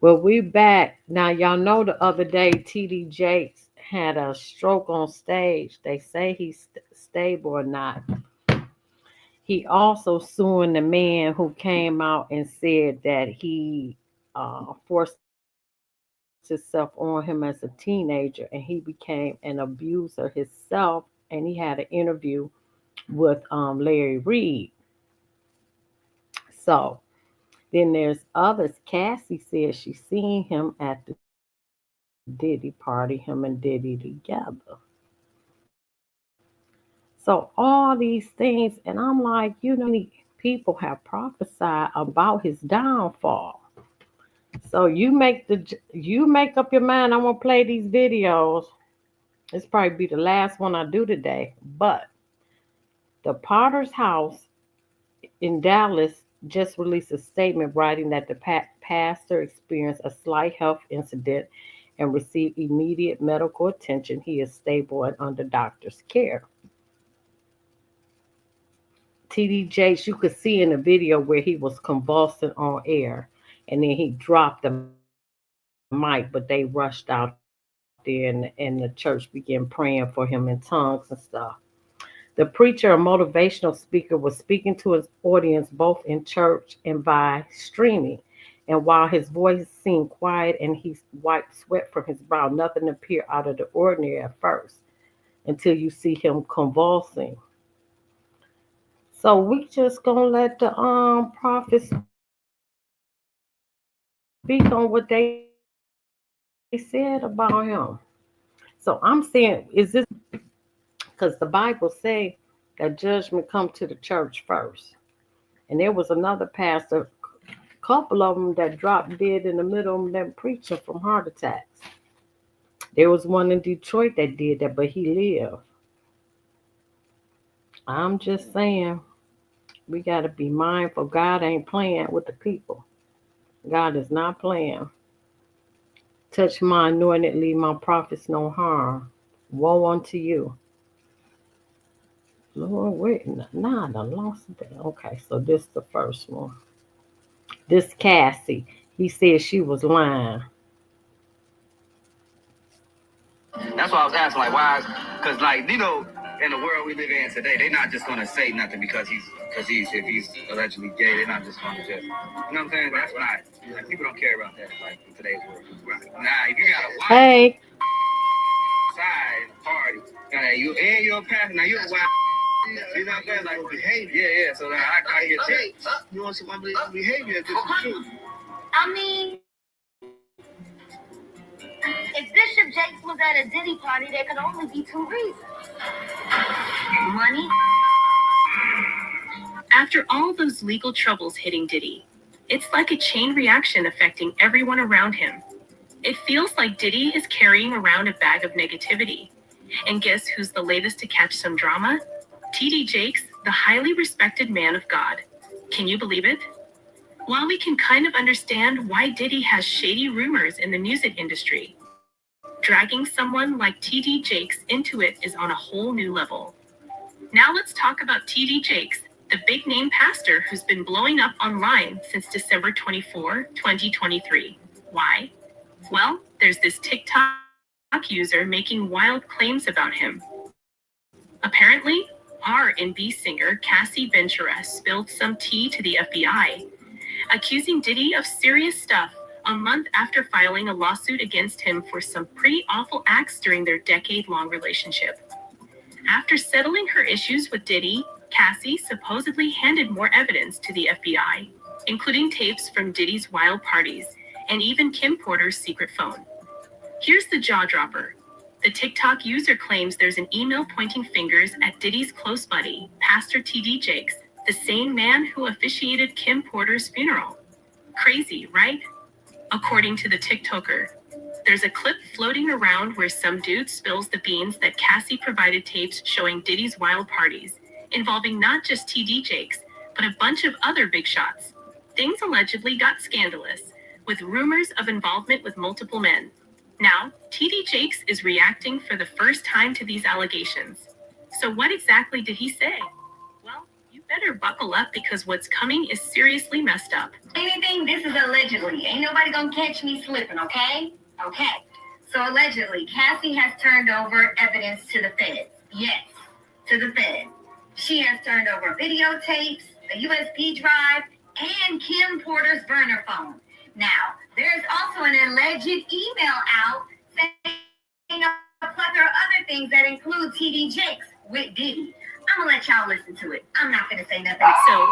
Well, we back. Now, y'all know the other day, TD Jakes had a stroke on stage. They say he's stable or not. He also suing the man who came out and said that he forced himself on him as a teenager and he became an abuser himself. And he had an interview with Larry Reed. So then there's others. Cassie said she seen him at the Diddy party, him and Diddy together. So all these things, and I'm like, many people have prophesied about his downfall. So you make up your mind. I'm gonna play these videos. This probably be the last one I do today. But the Potter's House in Dallas just released a statement writing that the pastor experienced a slight health incident and received immediate medical attention. He is stable and under doctor's care. TD Jakes, you could see in the video where he was convulsing on air, and then he dropped the mic, but they rushed out there, and the church began praying for him in tongues and stuff. The preacher, a motivational speaker, was speaking to his audience both in church and by streaming. And while his voice seemed quiet and he wiped sweat from his brow, nothing appeared out of the ordinary at first until you see him convulsing. So we just gonna let the prophets speak on what they said about him. So I'm saying, is this because the Bible say that judgment come to the church first, and there was another pastor, couple of them that dropped dead in the middle of them preaching from heart attacks. There was one in Detroit that did that, but he lived. I'm just saying, we got to be mindful. God ain't playing with the people. God is not playing. Touch my anointed, leave my prophets no harm. Woe unto you. Lord, wait, nah, I done lost it. Okay, so this the first one. This Cassie, he said she was lying. That's why I was asking, like, why? Because, like, in the world we live in today, they're not just gonna say nothing because if he's allegedly gay, they're not just gonna just, you know what I'm saying? That's not, like, people don't care about that, like, in today's world. Right. Now, if you got a wife Hey, side party, now you and your pastor, now you're a wife. You know what I'm saying? Like behavior. Yeah. So like, I hear that. You want some behavior? I mean, if Bishop Jakes was at a Diddy party, there could only be two reasons: money. After all those legal troubles hitting Diddy, it's like a chain reaction affecting everyone around him. It feels like Diddy is carrying around a bag of negativity. And guess who's the latest to catch some drama? TD Jakes, the highly respected man of God. Can you believe it? While we can kind of understand why Diddy has shady rumors in the music industry, dragging someone like TD Jakes into it is on a whole new level. Now let's talk about TD Jakes, the big name pastor who's been blowing up online since December 24, 2023. Why? Well, there's this TikTok user making wild claims about him. Apparently, R&B singer Cassie Ventura spilled some tea to the FBI, accusing Diddy of serious stuff a month after filing a lawsuit against him for some pretty awful acts during their decade-long relationship. After settling her issues with Diddy, Cassie supposedly handed more evidence to the FBI, including tapes from Diddy's wild parties and even Kim Porter's secret phone. Here's the jaw dropper. The TikTok user claims there's an email pointing fingers at Diddy's close buddy, Pastor TD Jakes, the same man who officiated Kim Porter's funeral. Crazy, right? According to the TikToker, there's a clip floating around where some dude spills the beans that Cassie provided tapes showing Diddy's wild parties, involving not just TD Jakes, but a bunch of other big shots. Things allegedly got scandalous, with rumors of involvement with multiple men. Now, TD Jakes is reacting for the first time to these allegations. So what exactly did he say? Well, you better buckle up because what's coming is seriously messed up. Ain't anything, this is allegedly. Ain't nobody gonna catch me slipping, okay? Okay. So allegedly, Cassie has turned over evidence to the feds. Yes, to the feds. She has turned over videotapes, a USB drive, and Kim Porter's burner phone. Now, there's also an alleged email out saying a plethora of other things that include TD Jakes with Diddy. I'm gonna let y'all listen to it. I'm not gonna say nothing. So,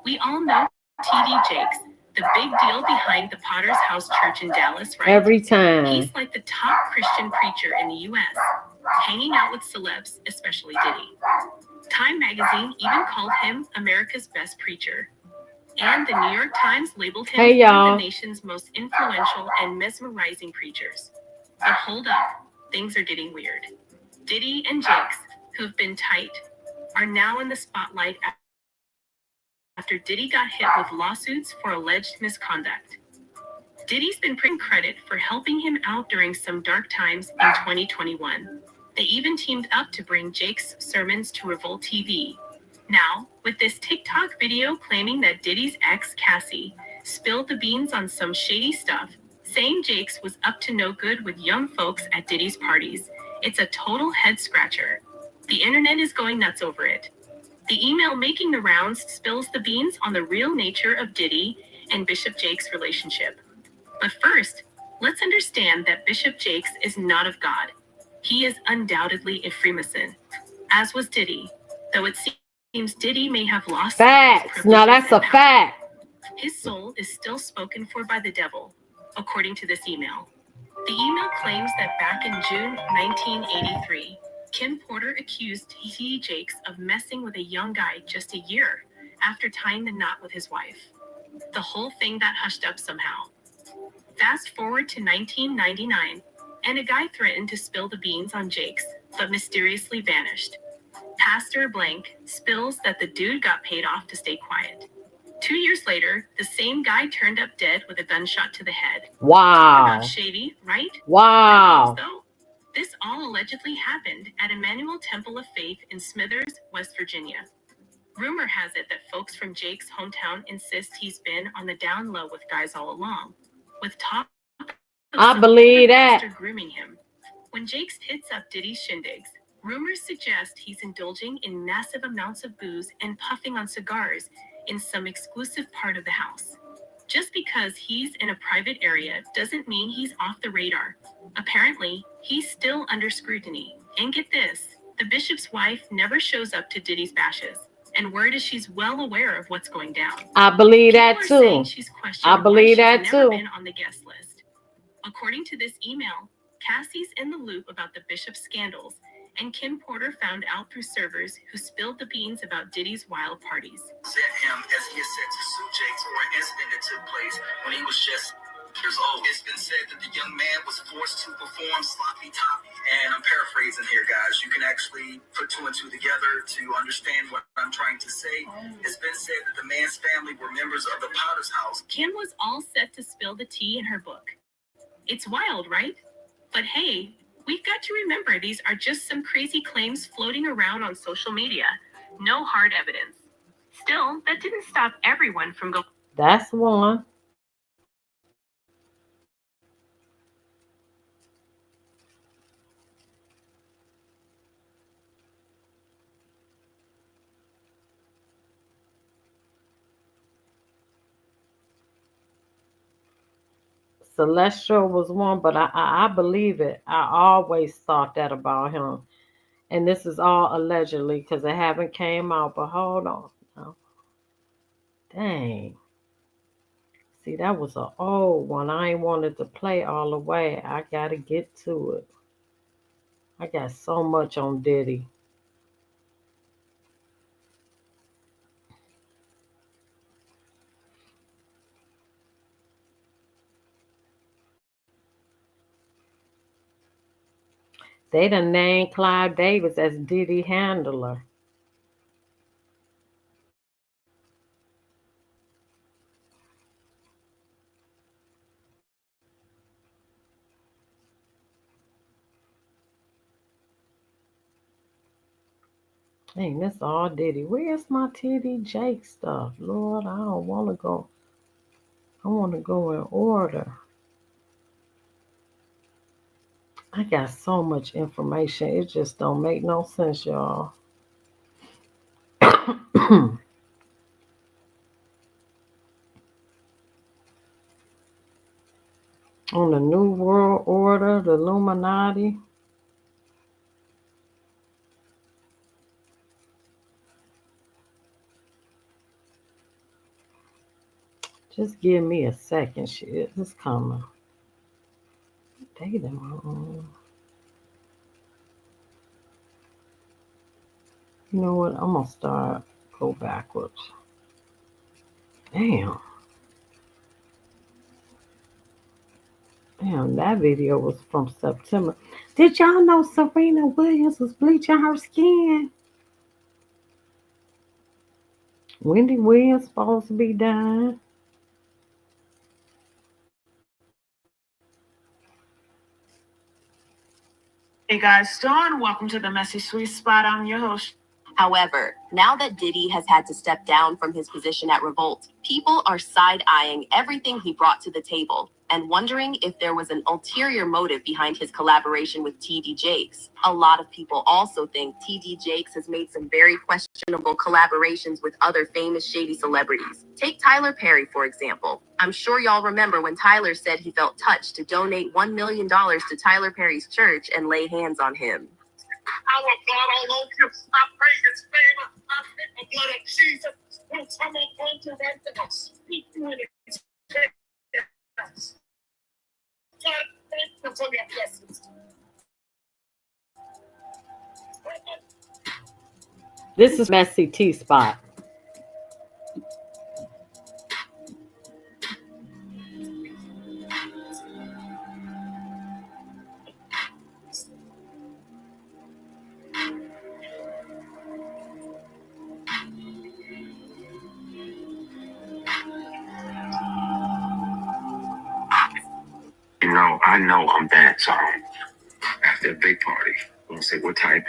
we all know TD Jakes, the big deal behind the Potter's House Church in Dallas, right? Every time. He's like the top Christian preacher in the U.S., hanging out with celebs, especially Diddy. Time magazine even called him America's best preacher. And the New York Times labeled him one of the nation's most influential and mesmerizing preachers. But hold up, things are getting weird. Diddy and Jakes, who've been tight, are now in the spotlight after Diddy got hit with lawsuits for alleged misconduct. Diddy's been pretty credit for helping him out during some dark times in 2021. They even teamed up to bring Jake's sermons to Revolt TV. Now, with this TikTok video claiming that Diddy's ex, Cassie, spilled the beans on some shady stuff, saying Jakes was up to no good with young folks at Diddy's parties, it's a total head scratcher. The internet is going nuts over it. The email making the rounds spills the beans on the real nature of Diddy and Bishop Jakes' relationship. But first, let's understand that Bishop Jakes is not of God. He is undoubtedly a Freemason, as was Diddy, though it seems Diddy may have lost facts. Now that's a fact. His soul is still spoken for by the devil, according to this email. The email claims that back in June 1983, Kim Porter accused T.D. Jakes of messing with a young guy just a year after tying the knot with his wife. The whole thing got hushed up somehow. Fast forward to 1999, and a guy threatened to spill the beans on Jakes, but mysteriously vanished. Pastor Blank spills that the dude got paid off to stay quiet. 2 years later, the same guy turned up dead with a gunshot to the head. Wow. Talk about shady, right? Wow. This all allegedly happened at Emmanuel Temple of Faith in Smithers, West Virginia. Rumor has it that folks from Jake's hometown insist he's been on the down low with guys all along, with talk of I believe that. grooming him. When Jakes hits up Diddy's shindigs, rumors suggest he's indulging in massive amounts of booze and puffing on cigars in some exclusive part of the house. Just because he's in a private area doesn't mean he's off the radar. Apparently, he's still under scrutiny. And get this, the bishop's wife never shows up to Diddy's bashes. And word is she's well aware of what's going down. I believe that too. I believe that too. Been on the guest list. According to this email, Cassie's in the loop about the bishop's scandals, and Kim Porter found out through servers who spilled the beans about Diddy's wild parties. Set him as he is set to sue Jakes for an incident that took place when he was just years old. It's been said that the young man was forced to perform sloppy toppy. And I'm paraphrasing here, guys. You can actually put two and two together to understand what I'm trying to say. It's been said that the man's family were members of the Potter's House. Kim was all set to spill the tea in her book. It's wild, right? But hey, we've got to remember these are just some crazy claims floating around on social media. No hard evidence. Still, that didn't stop everyone from going. That's one. Celestial was one, but I believe it. I always thought that about him. And this is all allegedly because it haven't came out. But hold on. No. Dang. See, that was an old one. I ain't wanted to play all the way. I got to get to it. I got so much on Diddy. They done named Clive Davis as Diddy Handler. Dang, this all Diddy. Where's my TD Jake stuff? Lord, I don't want to go. I want to go in order. I got so much information. It just don't make no sense, y'all. On the New World Order, the Illuminati. Just give me a second. Shit, it's coming. They done. You know what? I'm gonna start. Go backwards. Damn. Damn, that video was from September. Did y'all know Serena Williams was bleaching her skin? Wendy Williams supposed to be dying. Hey guys, Dawn, welcome to the Messy Sweet Spot. I'm your host. However, now that Diddy has had to step down from his position at Revolt, people are side-eyeing everything he brought to the table and wondering if there was an ulterior motive behind his collaboration with TD Jakes. A lot of people also think TD Jakes has made some very questionable collaborations with other famous shady celebrities. Take Tyler Perry, for example. I'm sure y'all remember when Tyler said he felt touched to donate $1 million to Tyler Perry's church and lay hands on him. Our God all over you. I pray his favor. I plead the blood of Jesus. When someone going to run to us, speak to it. God, thank you for your blessings. This is Messy T Spot. I know I'm bad, so after a big party, I'm gonna say what type,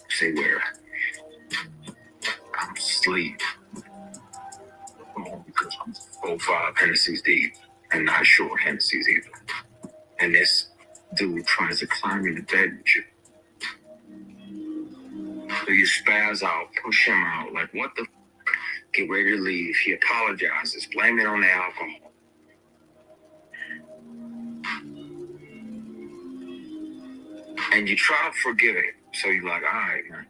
say where. I'm asleep because I'm 4-5 Hennessy's deep and not short Hennessy's either. And this dude tries to climb into bed with you. So you spaz out, push him out, like what the get ready to leave. He apologizes, blame it on the alcohol. And you try to forgive it. So you're like, all right, man.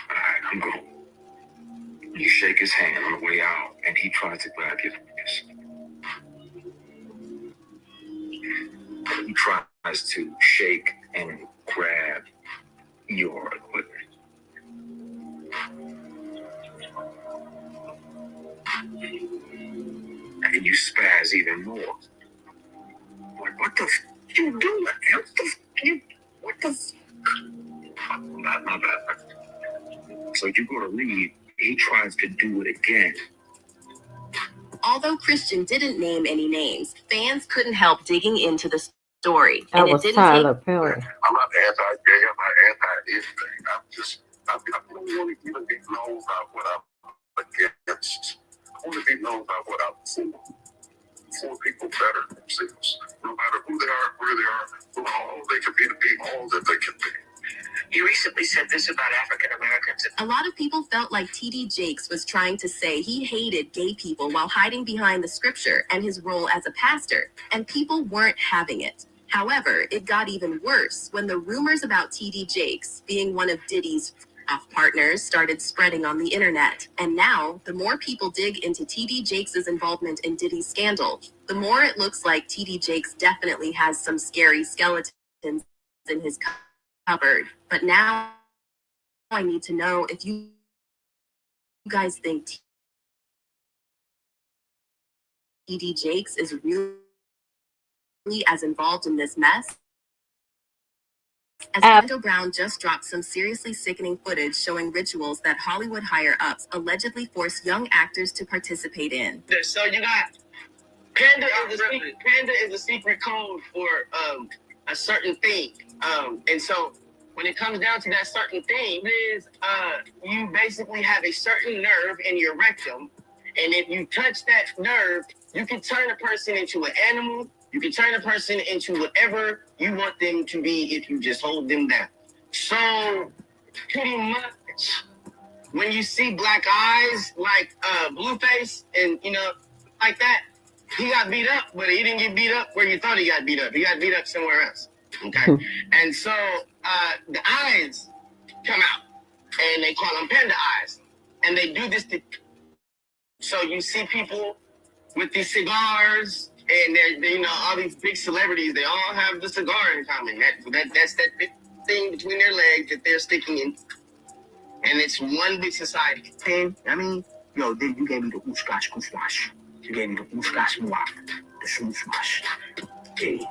All right, I'm going. You shake his hand on the way out, and he tries to grab your fingers. He tries to shake and grab your equipment. And you spaz even more. Like, what the you doing? What the you? What the my bad. So you go to leave. He tries to do it again. Although Christian didn't name any names, fans couldn't help digging into the story. That And was it didn't Tyler take... Perry. I'm not anti-gay. I'm not anti-anything. I don't want to even be known about what I'm against. I want to be known about what I'm for. For people better themselves. No matter who they are, where they are, all they can be to be all that they can be. You recently said this about African Americans. A lot of people felt like TD Jakes was trying to say he hated gay people while hiding behind the scripture and his role as a pastor, and people weren't having it. However, it got even worse when the rumors about TD Jakes being one of Diddy's partners started spreading on the internet. And now, the more people dig into TD Jakes' involvement in Diddy's scandal, the more it looks like TD Jakes definitely has some scary skeletons in his cupboard. But now I need to know if you guys think TD Jakes is really as involved in this mess. As Brando Brown just dropped some seriously sickening footage showing rituals that Hollywood higher-ups allegedly force young actors to participate in. So you got Panda is a secret code for a certain thing. And so when it comes down to that certain thing, is you basically have a certain nerve in your rectum, and if you touch that nerve, You can turn a person into an animal. You can turn a person into whatever you want them to be if you just hold them down. So, pretty much, when you see Black Eyes, like Blueface, and like that, he got beat up, but he didn't get beat up where you thought he got beat up. He got beat up somewhere else. Okay, and so the eyes come out, and they call them panda eyes, and they do this. So you see people with these cigars, and they're all these big celebrities. They all have the cigar in common. That's that big thing between their legs that they're sticking in, and it's one big society. I mean, then you gave me the oosh-gosh, goosh-wash. You gave me the oosh-gosh, mwah, the shoosh-wash. Okay,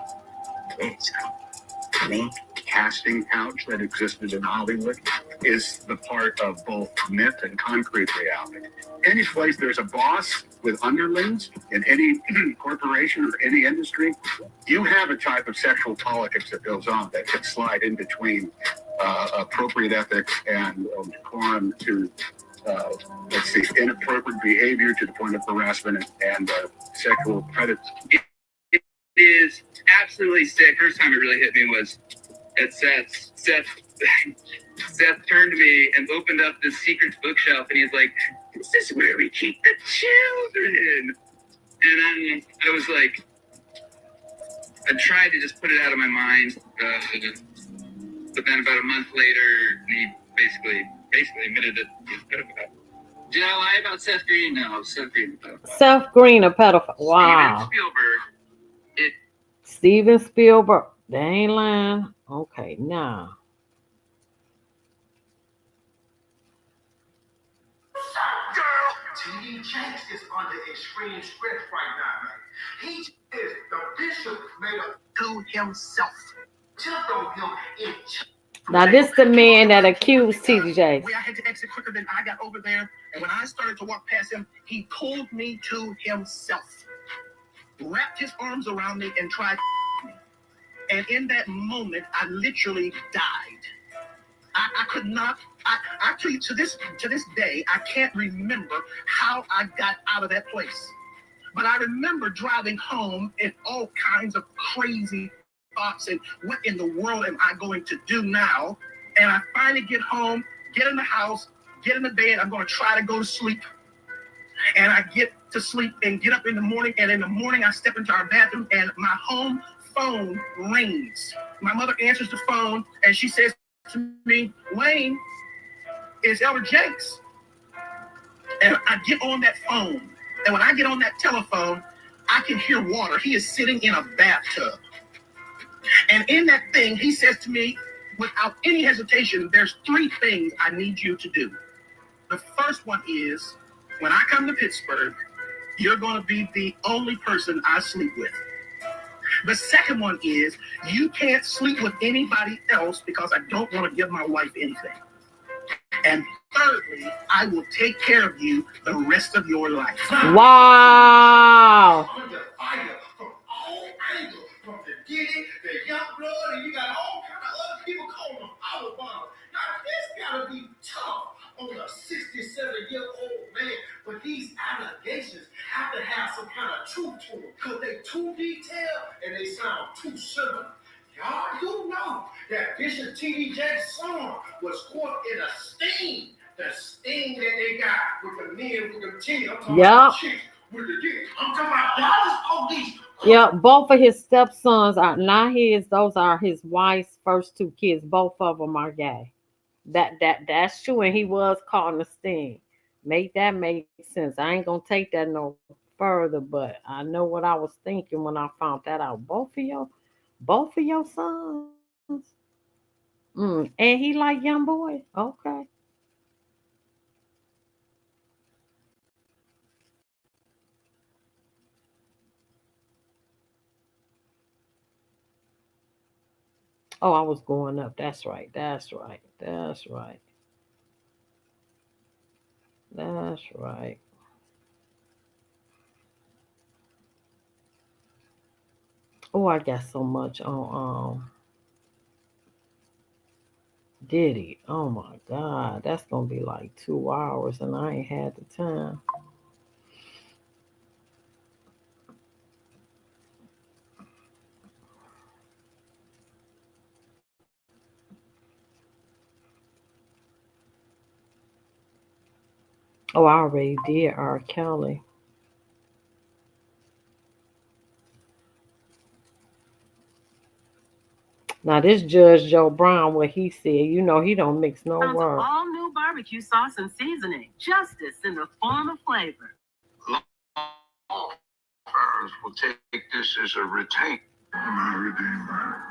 I mean, Casting couch that existed in Hollywood is the part of both myth and concrete reality. Any place there's a boss with underlings in any corporation or any industry, you have a type of sexual politics that goes on that can slide in between appropriate ethics and decorum to, inappropriate behavior to the point of harassment and sexual predators. It is absolutely sick. First time it really hit me was at Seth's. Seth turned to me and opened up this secret bookshelf, and he's like, "Is this where we keep the children?" And I was like, I tried to just put it out of my mind, but then about a month later, he basically admitted that he's a pedophile. Did I lie about Seth Green? No, Seth Green. Seth Green, a pedophile. Wow. Steven Spielberg. They ain't lying. Okay, now. Girl, T.D. Jakes is under extreme stress right now, man. He is the bishop made up to himself. Jumped on him in. Now this the man that accused T.D. Jakes. I had to exit quicker than I got over there, and when I started to walk past him, he pulled me to himself, wrapped his arms around me, and tried. And in that moment, I literally died. I could not. I tell you, to this day, I can't remember how I got out of that place. But I remember driving home and all kinds of crazy thoughts and what in the world am I going to do now? And I finally get home, get in the house, get in the bed. I'm going to try to go to sleep. And I get to sleep and get up in the morning. And in the morning, I step into our bathroom and my home phone rings. My mother answers the phone and she says to me, "Wayne, it's Elder Jakes." And I get on that phone. And when I get on that telephone, I can hear water. He is sitting in a bathtub. And in that thing, he says to me, without any hesitation, there's 3 things I need you to do. The first one is, when I come to Pittsburgh, you're going to be the only person I sleep with. The second one is, you can't sleep with anybody else because I don't want to give my wife anything. And thirdly, I will take care of you the rest of your life. Wow. Under fire from all angles, from the Diddy, the Young Blood, and you got all kind of other people calling them power bombs. Now, this gotta be tough on a 67-year-old man, but these allegations have to have some kind of truth to them because they too detailed and they sound too similar. Y'all do know that Bishop T.D. Jakes' son was caught in a sting. The sting that they got with the men with the teeth. I'm talking about chicks with the dick. I'm talking about y'all just police. Yeah, both of his stepsons are not his. Those are his wife's first 2 kids. Both of them are gay. That's true, and he was caught in a sting. Make that make sense. I ain't gonna take that no further, but I know what I was thinking when I found that out. Both of your sons. And he like young boys. Okay. Oh, I was going up. That's right. That's right. That's right. That's right. Oh, I got so much on Diddy. Oh my God. That's gonna be like 2 hours and I ain't had the time. Oh, I already did R. Kelly. Now this Judge Joe Brown, what he said, he don't mix no Found word. all new barbecue sauce and seasoning. Justice in the form of flavor. Law firms will take this as a retain. My Redeemer,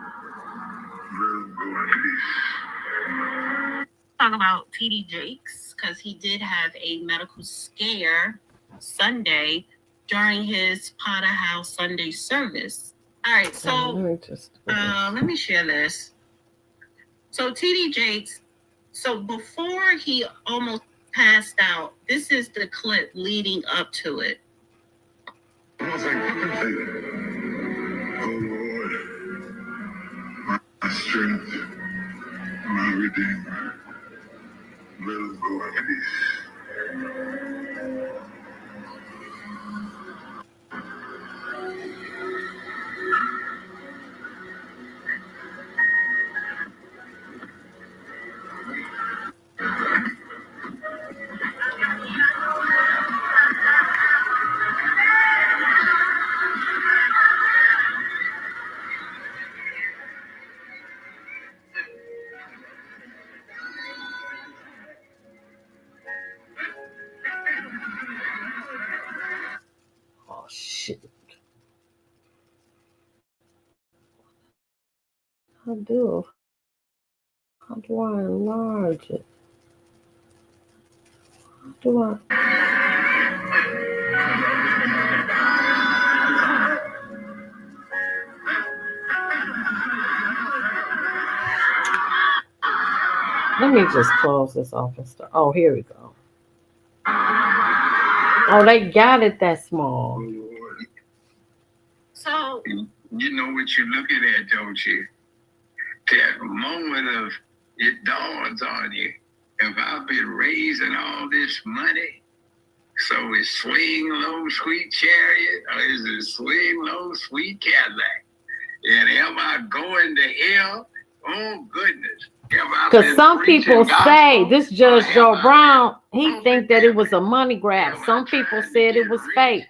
live go in peace. Talk about TD Jakes because he did have a medical scare Sunday during his Potter House Sunday service. All right, so let me share this. So TD Jakes, so before he almost passed out, this is the clip leading up to it. I was like, oh Lord, my strength, my Redeemer, let him go in peace. Oh shit. How do I enlarge it? How do I? Let me just close this off and start. Oh, here we go. Oh, they got it that small. So You know what you're looking at, don't you? That moment of it dawns on you. If I've been raising all this money, so it's swing low, sweet chariot, or is it swing low, sweet Cadillac? And am I going to hell? Oh goodness. Because some people say this Judge Joe Brown, he think that it was a money grab. Some people said it was fake.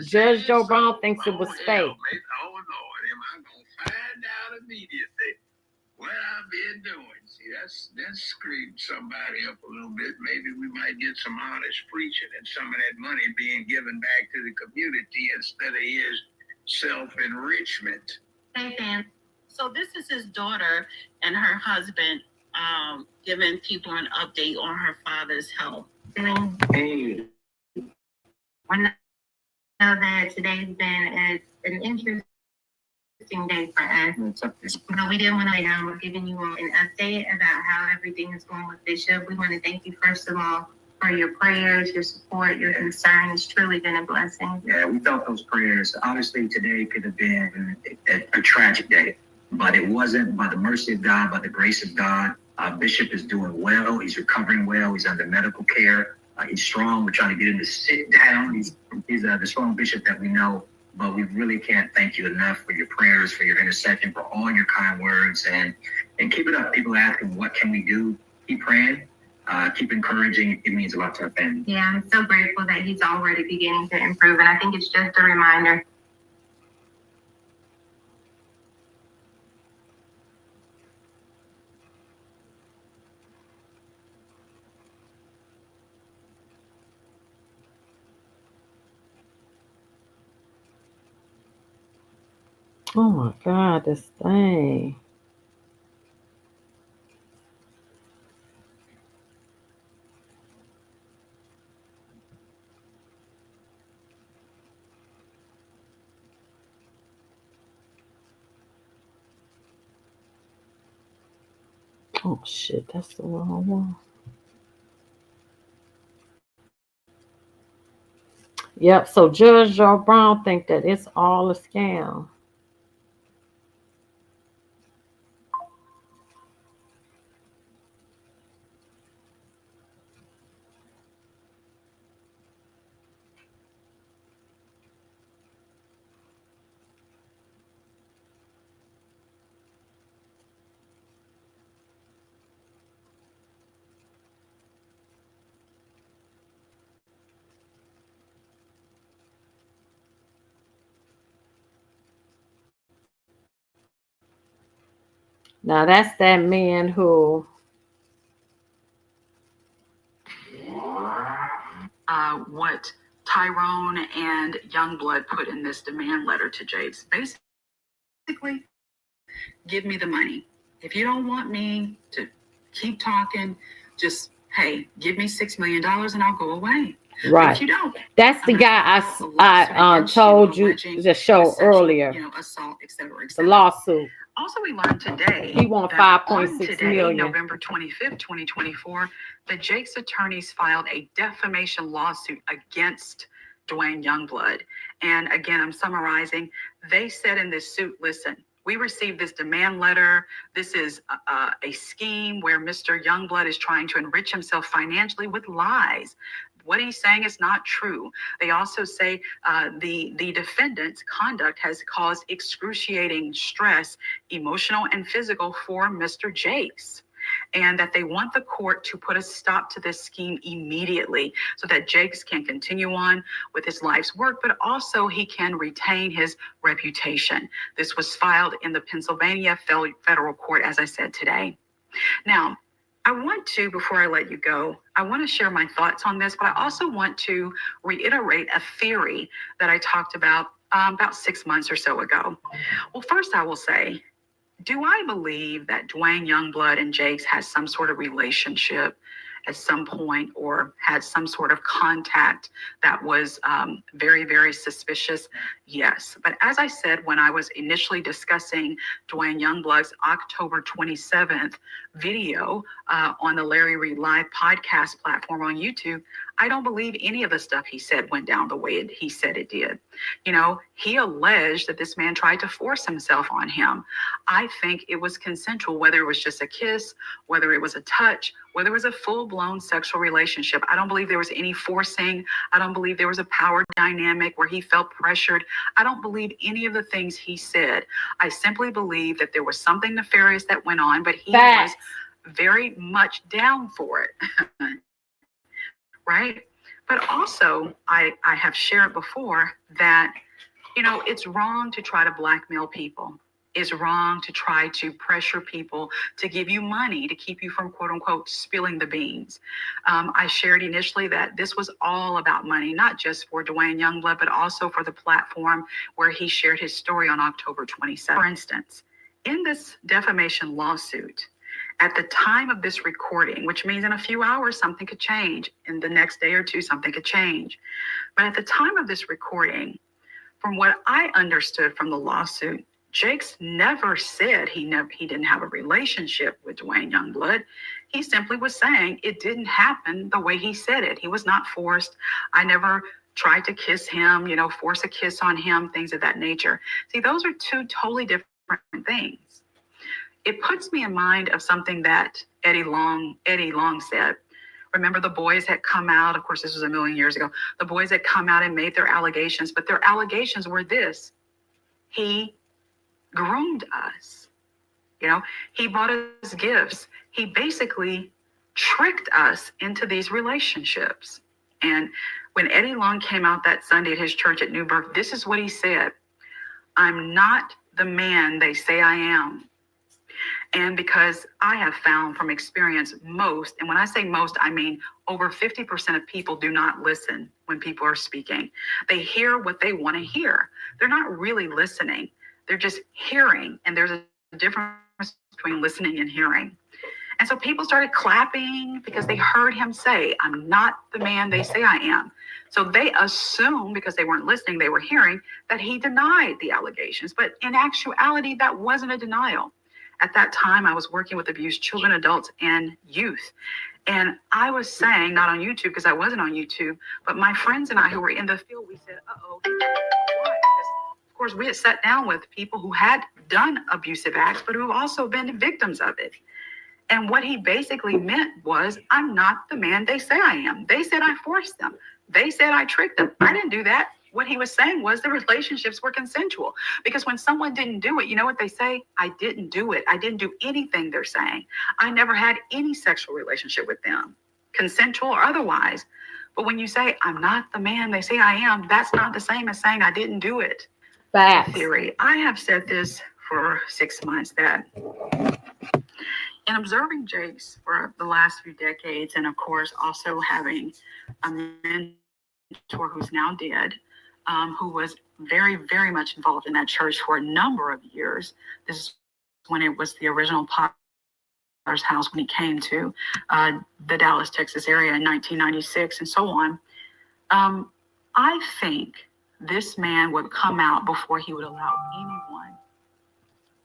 Judge Joe Brown thinks it was fake. Oh Lord, am I gonna find out immediately what I've been doing? See, that's screwed somebody up a little bit. Maybe we might get some honest preaching and some of that money being given back to the community instead of his self-enrichment. Hey, fam. So this is his daughter and her husband giving people an update on her father's health. Hey. I know that today's been an interesting day for us. But we didn't want to we're giving you all an update about how everything is going with Bishop. We want to thank you first of all for your prayers, your support, your concern. It's truly been a blessing. Yeah, we felt those prayers. Obviously, today could have been a tragic day, but it wasn't. By the mercy of God, by the grace of God, Bishop is doing well. He's recovering well. He's under medical care. He's strong. We're trying to get him to sit down. He's the strong bishop that we know. But we really can't thank you enough for your prayers, for your intercession, for all your kind words, and keep it up. People asking, what can we do? Keep praying. Keep encouraging. It means a lot to our family. Yeah, I'm so grateful that he's already beginning to improve, and I think it's just a reminder. Oh my God, this thing. Oh shit, that's the wrong one. Yep, so Judge Joe Brown think that it's all a scam. Now that's that man who, what Tyrone and Youngblood put in this demand letter to Jakes. Basically, give me the money. If you don't want me to keep talking, just, hey, give me $6 million and I'll go away. But right? if you don't, That's the I'm guy gonna file a lawsuit against told you alleging the show sexual, earlier. assault, etc., The etc. lawsuit. Also, we learned today He won that 5.6 today, million. November 25th, 2024, the Jake's attorneys filed a defamation lawsuit against Dwayne Youngblood. And again, I'm summarizing. They said in this suit, listen, we received this demand letter. This is a scheme where Mr. Youngblood is trying to enrich himself financially with lies. What he's saying is not true. They also say the defendant's conduct has caused excruciating stress, emotional and physical, for Mr. Jakes, and that they want the court to put a stop to this scheme immediately so that Jakes can continue on with his life's work, but also he can retain his reputation. This was filed in the Pennsylvania federal court, as I said today. Now, I want to, before I let you go, I want to share my thoughts on this, but I also want to reiterate a theory that I talked about 6 months or so ago. Well, first I will say, do I believe that Dwayne Youngblood and Jakes had some sort of relationship at some point, or had some sort of contact that was very, very suspicious? Yes. But as I said, when I was initially discussing Dwayne Youngblood's October 27th video on the Larry Reed Live podcast platform on YouTube, I don't believe any of the stuff he said went down the way he said it did. He alleged that this man tried to force himself on him. I think it was consensual, whether it was just a kiss, whether it was a touch, whether it was a full-blown sexual relationship. I don't believe there was any forcing. I don't believe there was a power dynamic where he felt pressured. I don't believe any of the things he said. I simply believe that there was something nefarious that went on, but he was very much down for it. Right? But also, I have shared before that, it's wrong to try to blackmail people. It's wrong to try to pressure people to give you money to keep you from, quote unquote, spilling the beans. I shared initially that this was all about money, not just for Dwayne Youngblood, but also for the platform where he shared his story on October 27th. For instance, in this defamation lawsuit, at the time of this recording, which means in a few hours, something could change. In the next day or two, something could change. But at the time of this recording, from what I understood from the lawsuit, Jakes never said he didn't have a relationship with Dwayne Youngblood. He simply was saying it didn't happen the way he said it. He was not forced. I never tried to kiss him, force a kiss on him, things of that nature. See, those are two totally different things. It puts me in mind of something that Eddie Long said. Remember, the boys had come out, of course, this was a million years ago. The boys had come out and made their allegations, but their allegations were this: he groomed us. He bought us gifts. He basically tricked us into these relationships. And when Eddie Long came out that Sunday at his church at New Birth, this is what he said: I'm not the man they say I am. And because I have found from experience, most, and when I say most, I mean over 50% of people do not listen when people are speaking. They hear what they want to hear. They're not really listening. They're just hearing. And there's a difference between listening and hearing. And so people started clapping because they heard him say, I'm not the man they say I am. So they assumed, because they weren't listening, they were hearing, that he denied the allegations. But in actuality, that wasn't a denial. At that time, I was working with abused children, adults, and youth. And I was saying, not on YouTube because I wasn't on YouTube, but my friends and I who were in the field, we said, uh-oh. Why? Because, of course, we had sat down with people who had done abusive acts, but who have also been victims of it. And what he basically meant was, I'm not the man they say I am. They said I forced them. They said I tricked them. I didn't do that. What he was saying was the relationships were consensual. Because when someone didn't do it, you know what they say? I didn't do it. I didn't do anything, they're saying. I never had any sexual relationship with them, consensual or otherwise. But when you say, I'm not the man they say I am, that's not the same as saying I didn't do it. Facts. Theory. I have said this for 6 months that in observing Jace for the last few decades, and of course also having a mentor who's now dead, who was very, very much involved in that church for a number of years. This is when it was the original Potter's House, when he came to the Dallas, Texas area in 1996 and so on. I think this man would come out before he would allow anyone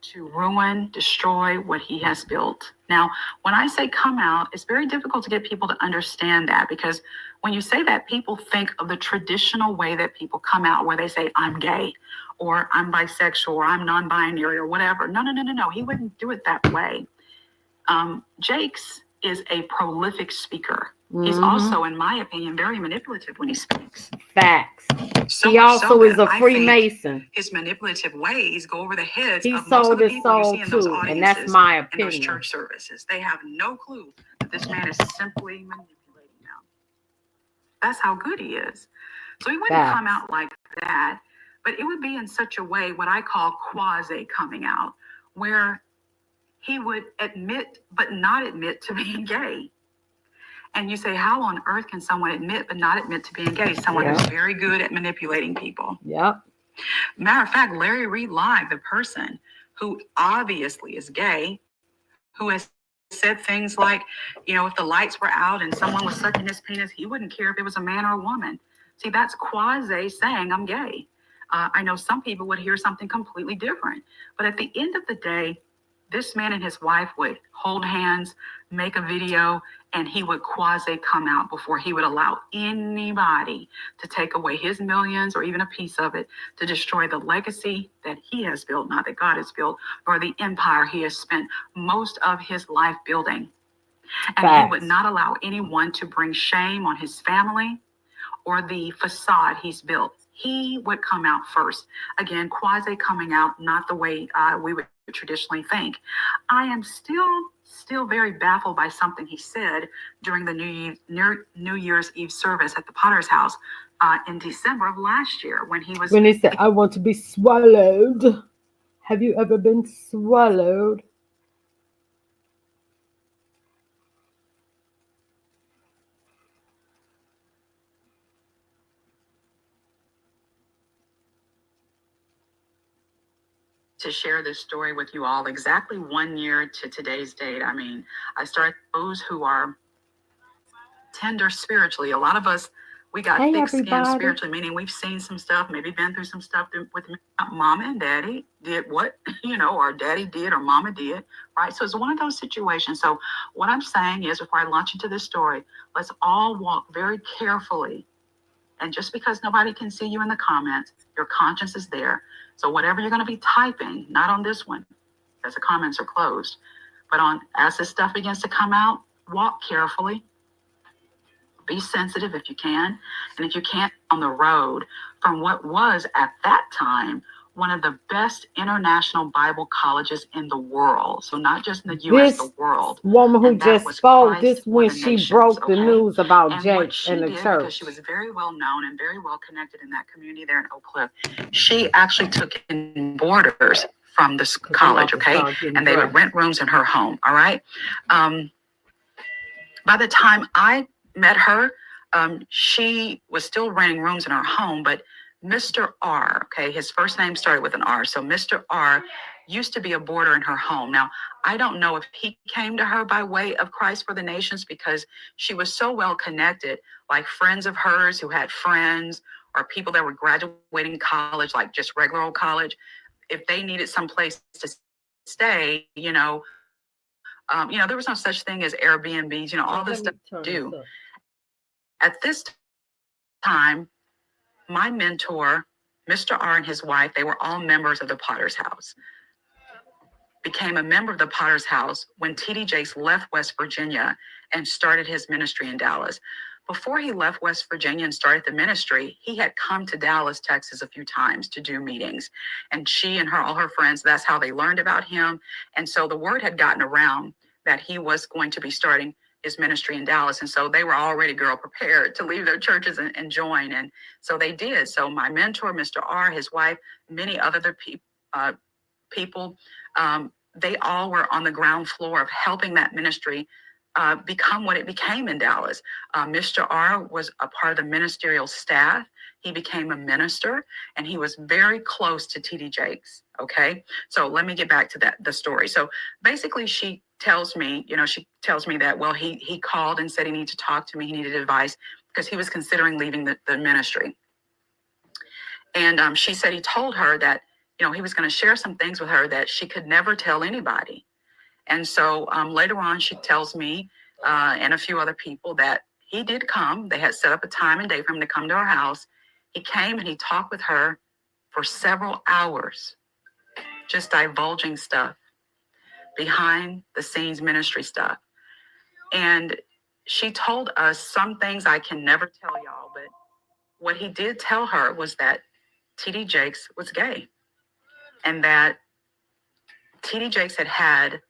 to ruin, destroy what he has built. Now, when I say come out, it's very difficult to get people to understand that, because when you say that, people think of the traditional way that people come out, where they say, I'm gay, or I'm bisexual, or I'm non-binary, or whatever. No. He wouldn't do it that way. Jakes is a prolific speaker. He's also, in my opinion, very manipulative when he speaks. Facts. So he also so is a I Freemason. His manipulative ways go over the heads He of most sold of the his people you soul see in those too, audiences, and that's my in those opinion. church services. They have no clue that this man is simply manipulating them. That's how good he is. So he wouldn't come out like that, but it would be in such a way, what I call quasi coming out, where he would admit but not admit to being gay. And you say, how on earth can someone admit but not admit to being gay? Someone who's very good at manipulating people. Yep. Matter of fact, Larry Reed Live, the person who obviously is gay, who has said things like, if the lights were out and someone was sucking his penis, he wouldn't care if it was a man or a woman. See, that's quasi saying I'm gay. I know some people would hear something completely different. But at the end of the day, this man and his wife would hold hands, make a video, and he would quasi come out before he would allow anybody to take away his millions or even a piece of it, to destroy the legacy that he has built, not that God has built, or the empire he has spent most of his life building. And he would not allow anyone to bring shame on his family or the facade he's built. He would come out first. Again, quasi coming out, not the way we would traditionally think. I am still very baffled by something he said during the New Year's Eve service at the Potter's House in December of last year, when he said, I want to be swallowed. Have you ever been swallowed? to share this story with you all exactly 1 year to today's date. I mean, I started those who are tender spiritually. A lot of us, we got thick skin spiritually, meaning we've seen some stuff, maybe been through some stuff with mama and daddy did what, or daddy did or mama did, right? So it's one of those situations. So what I'm saying is, before I launch into this story, let's all walk very carefully. And just because nobody can see you in the comments, your conscience is there. So whatever you're going to be typing, not on this one, because the comments are closed, but as this stuff begins to come out, walk carefully. Be sensitive if you can. And if you can't, on the road from what was at that time one of the best international Bible colleges in the world. So not just in the U.S., the world. Woman who just spoke, this when she broke the news about Jakes and the church. Because she was very well known and very well connected in that community there in Oak Cliff. She actually took in boarders from this college, okay? And they would rent rooms in her home, all right? By the time I met her, she was still renting rooms in her home, but Mr. R, okay, his first name started with an R. So Mr. R used to be a boarder in her home. Now, I don't know if he came to her by way of Christ for the Nations, because she was so well connected, like friends of hers who had friends or people that were graduating college, like just regular old college. If they needed some place to stay, there was no such thing as Airbnbs, all this stuff to do. At this time, my mentor, Mr. R, and his wife, they were all members of the Potter's House. Became a member of the Potter's House when T.D. Jakes left West Virginia and started his ministry in Dallas. Before he left West Virginia and started the ministry, he had come to Dallas, Texas a few times to do meetings. And she and all her friends, that's how they learned about him. And so the word had gotten around that he was going to be starting his ministry in Dallas. And so they were already, prepared to leave their churches and join. And so they did. So my mentor, Mr. R, his wife, many other people, people. They all were on the ground floor of helping that ministry become what it became in Dallas. Mr. R was a part of the ministerial staff. He became a minister, and he was very close to T.D. Jakes. Okay, so let me get back to the story. So basically, she tells me that, well, he called and said he needed to talk to me. He needed advice because he was considering leaving the ministry. And she said he told her that, he was going to share some things with her that she could never tell anybody. And so later on, she tells me and a few other people that he did come. They had set up a time and day for him to come to our house. He came and he talked with her for several hours, just divulging stuff, behind the scenes ministry stuff. And she told us some things I can never tell y'all, but what he did tell her was that T.D. Jakes was gay, and that T.D. Jakes had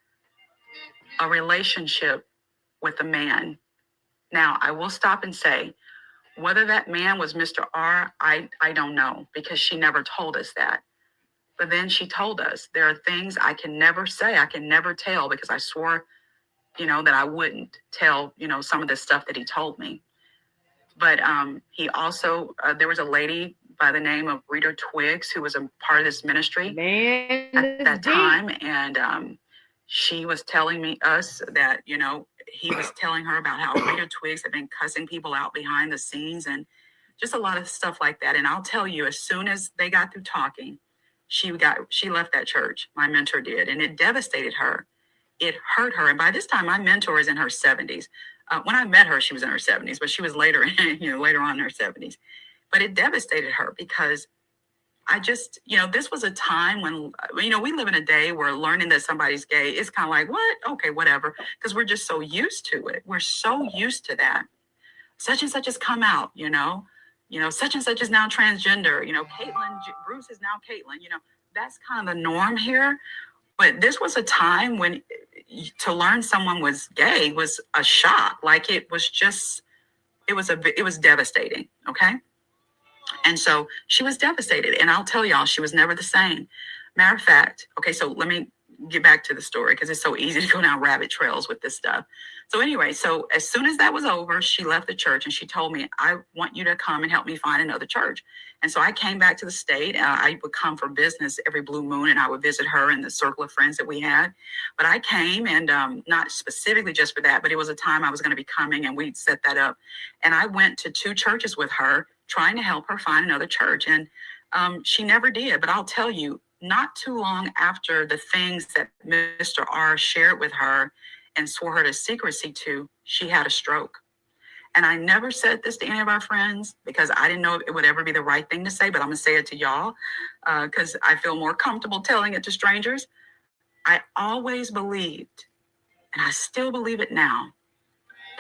a relationship with a man. Now, I will stop and say, whether that man was Mr. R, I don't know, because she never told us that. But then she told us there are things I can never say, I can never tell, because I swore, that I wouldn't tell, some of the stuff that he told me. But he also, there was a lady by the name of Rita Twiggs who was a part of this ministry at that time. And she was telling us that, he was telling her about how Rita Twiggs had been cussing people out behind the scenes and just a lot of stuff like that. And I'll tell you, as soon as they got through talking, she left that church. My mentor did, and it devastated her. It hurt her. And by this time, my mentor is in her 70s. When I met her, she was in her 70s, but she was later on in her 70s. But it devastated her because I just, this was a time when, we live in a day where learning that somebody's gay is kind of like, what? Okay, whatever. Because we're just so used to it. We're so used to that. Such and such has come out, such and such is now transgender. Caitlin, Bruce is now Caitlin. That's kind of the norm here. But this was a time when to learn someone was gay was a shock. Like it was devastating. Okay. And so she was devastated. And I'll tell y'all, she was never the same. Matter of fact, okay, so let me get back to the story because it's so easy to go down rabbit trails with this stuff. So anyway, so as soon as that was over, she left the church and she told me, I want you to come and help me find another church. And so I came back to the state. I would come for business every blue moon and I would visit her and the circle of friends that we had. But I came and not specifically just for that, but it was a time I was going to be coming and we'd set that up. And I went to 2 churches with her trying to help her find another church. And she never did. But I'll tell you, not too long after the things that Mr. R shared with her and swore her to secrecy to, she had a stroke. And I never said this to any of our friends because I didn't know if it would ever be the right thing to say, but I'm going to say it to y'all because I feel more comfortable telling it to strangers. I always believed, and I still believe it now,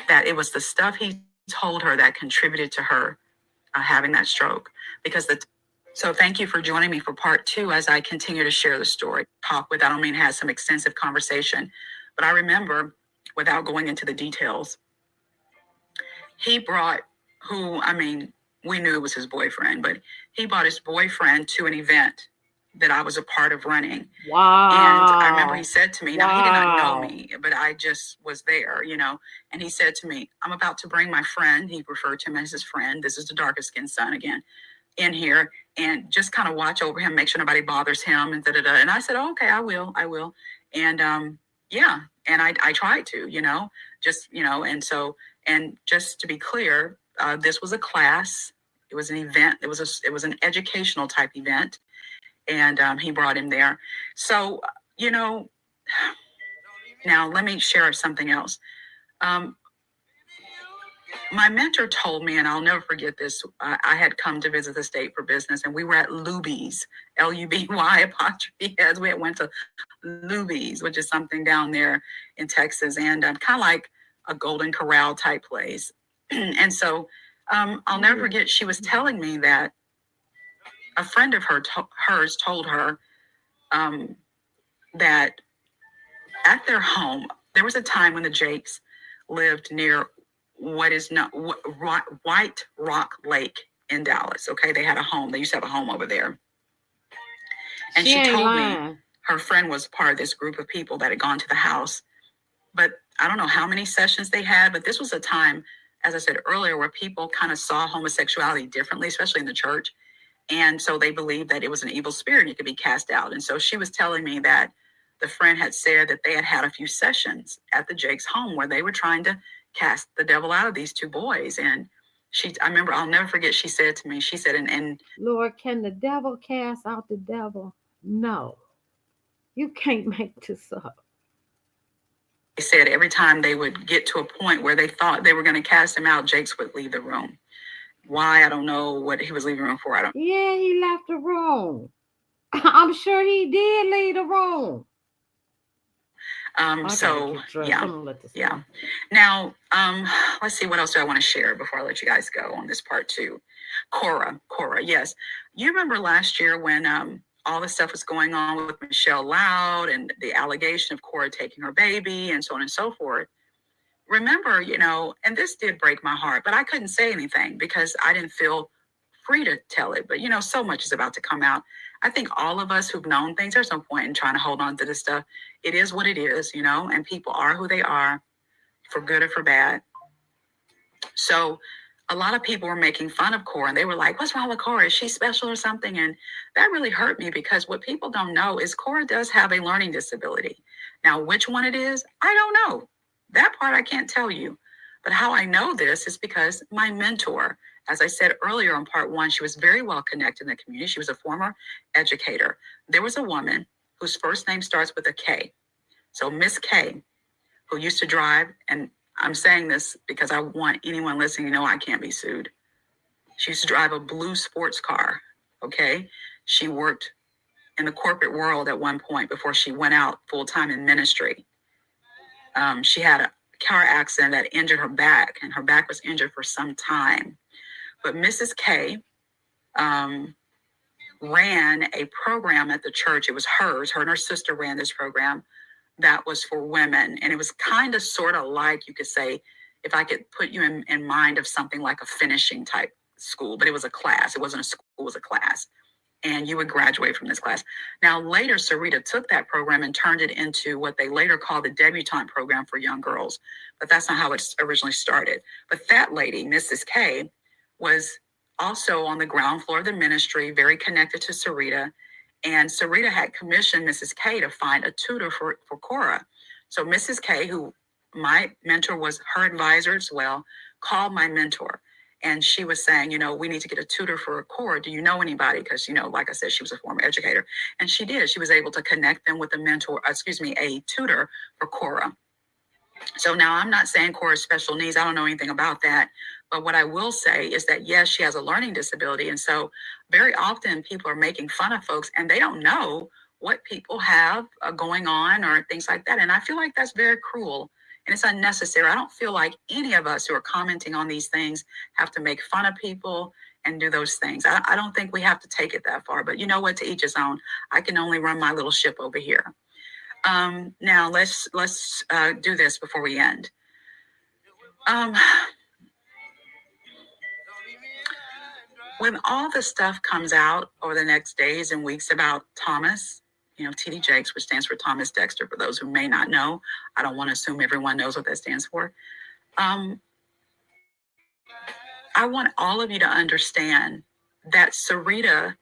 that it was the stuff he told her that contributed to her having that stroke. So thank you for joining me for part 2 as I continue to share the story. I don't mean have some extensive conversation, but I remember, without going into the details, he brought we knew it was his boyfriend, but he brought his boyfriend to an event that I was a part of running. Wow. And I remember he said to me, now he did not know me, but I just was there, and he said to me, I'm about to bring my friend, he referred to him as his friend, this is the darker skinned son again, in here, and just kind of watch over him, make sure nobody bothers him, and da-da-da. And I said, oh, okay, I will. And yeah, and I tried to, and so, and just to be clear, this was a class, it was an event, it was an educational type event, and he brought him there. So, now let me share something else. My mentor told me, and I'll never forget this, I had come to visit the state for business, and we were at Luby's, L-U-B-Y', we had went to Luby's, which is something down there in Texas, and kind of like a Golden Corral type place. And so I'll never forget, she was telling me that a friend of hers told her that at their home, there was a time when the Jakes lived near what is not White Rock Lake in Dallas. Okay, they had a home. They used to have a home over there. And she told me her friend was part of this group of people that had gone to the house. But I don't know how many sessions they had, but this was a time, as I said earlier, where people kind of saw homosexuality differently, especially in the church. And so they believed that it was an evil spirit and it could be cast out. And so she was telling me that the friend had said that they had had a few sessions at the Jake's home where they were trying to cast the devil out of these two boys. And I remember, I'll never forget, she said to me, she said, and Lord, can the devil cast out the devil? No. You can't make this up. they said every time they would get to a point where they thought they were going to cast him out, Jakes would leave the room. Why? I don't know what he was leaving the room for. Yeah, he left the room. I'm sure he did leave the room. Yeah. Now, let's see, what else do I want to share before I let you guys go on this part two? Cora, yes. You remember last year when all the stuff was going on with Michelle Loud and the allegation of Cora taking her baby and so on and so forth. Remember, and this did break my heart, but I couldn't say anything because I didn't feel free to tell it. But, so much is about to come out. I think all of us who've known things, there's no point in trying to hold on to this stuff. It is what it is, and people are who they are, for good or for bad. So a lot of people were making fun of Cora, and they were like, what's wrong with Cora? Is she special or something? And that really hurt me because what people don't know is Cora does have a learning disability. Now, which one it is, I don't know. That part I can't tell you. But how I know this is because my mentor, as I said earlier on part one, she was very well connected in the community. She was a former educator. There was a woman whose first name starts with a K. So Miss K, who used to drive, and I'm saying this because I want anyone listening to know I can't be sued. She used to drive a blue sports car, okay? She worked in the corporate world at one point before she went out full-time in ministry. She had a car accident that injured her back, and her back was injured for some time. But Mrs. K ran a program at the church. It was hers. Her and her sister ran this program that was for women. And it was kind of sort of like, you could say, if I could put you in mind of something like a finishing type school, but it was a class. It wasn't a school, it was a class. And you would graduate from this class. Now, later, Sarita took that program and turned it into what they later called the debutante program for young girls. But that's not how it originally started. But that lady, Mrs. K, was also on the ground floor of the ministry, very connected to Sarita. And Sarita had commissioned Mrs. K to find a tutor for Cora. So Mrs. K, who my mentor was her advisor as well, called my mentor. And she was saying, we need to get a tutor for Cora. Do you know anybody? Because, like I said, she was a former educator. And she did. She was able to connect them with a tutor for Cora. So now I'm not saying Cora's special needs. I don't know anything about that. But what I will say is that, yes, she has a learning disability. And so very often people are making fun of folks and they don't know what people have going on or things like that. And I feel like that's very cruel. And it's unnecessary. I don't feel like any of us who are commenting on these things have to make fun of people and do those things. I don't think we have to take it that far. But you know what? To each his own. I can only run my little ship over here. Now let's do this before we end. When all the stuff comes out over the next days and weeks about Thomas, TD Jakes, which stands for Thomas Dexter, for those who may not know, I don't want to assume everyone knows what that stands for. I want all of you to understand that Sarita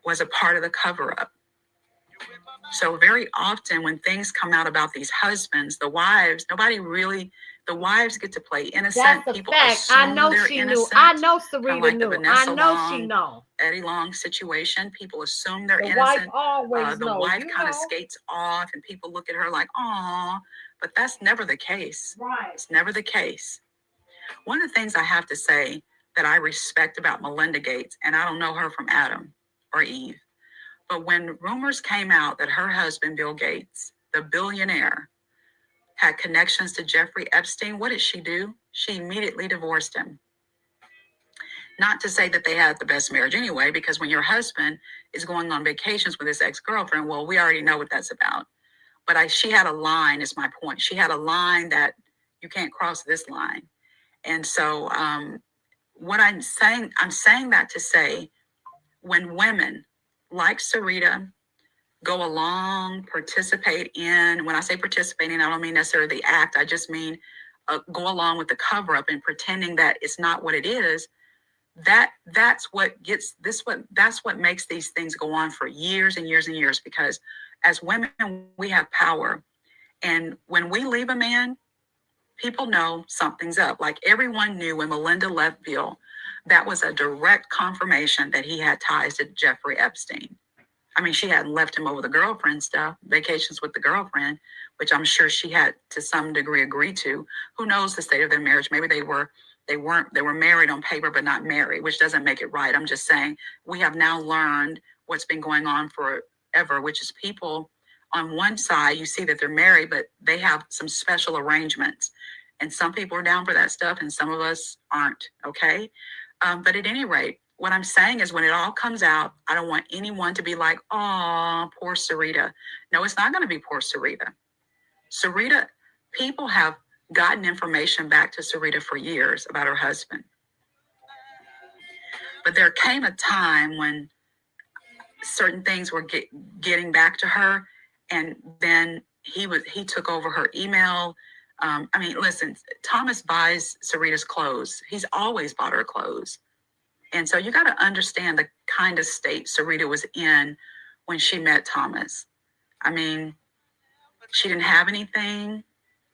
was a part of the cover-up. So very often when things come out about these husbands, the wives, the wives get to play innocent. That's a People fact. I know she knew. I know Sarita like knew. Vanessa I know Long, she know. Eddie Long situation. People assume they're The innocent. wife always the knows. wife kind of skates off and people look at her like, aw, but that's never the case. Right. It's never the case. One of the things I have to say that I respect about Melinda Gates, and I don't know her from Adam or Eve, but when rumors came out that her husband, Bill Gates, the billionaire, had connections to Jeffrey Epstein, what did she do? She immediately divorced him. Not to say that they had the best marriage anyway, because when your husband is going on vacations with his ex-girlfriend, well, we already know what that's about. But she had a line, is my point. She had a line that you can't cross this line. And so what I'm saying that to say, when women like Sarita, go along, participate in, when I say participating, I don't mean necessarily the act, I just mean go along with the cover up and pretending that it's not what it is, that's what makes these things go on for years and years and years, because as women, we have power. And when we leave a man, people know something's up. Like everyone knew when Melinda left Bill, that was a direct confirmation that he had ties to Jeffrey Epstein. I mean, she hadn't left him over the girlfriend stuff, vacations with the girlfriend, which I'm sure she had to some degree agreed to. Who knows the state of their marriage? Maybe they were married on paper, but not married, which doesn't make it right. I'm just saying we have now learned what's been going on forever, which is people on one side, you see that they're married, but they have some special arrangements. And some people are down for that stuff and some of us aren't, okay? But at any rate, what I'm saying is when it all comes out, I don't want anyone to be like, oh, poor Sarita. No, it's not going to be poor Sarita. Sarita, people have gotten information back to Sarita for years about her husband. But there came a time when certain things were getting back to her, and then he took over her email. I mean, listen, Thomas buys Sarita's clothes. He's always bought her clothes. And so you got to understand the kind of state Sarita was in when she met Thomas. I mean, she didn't have anything.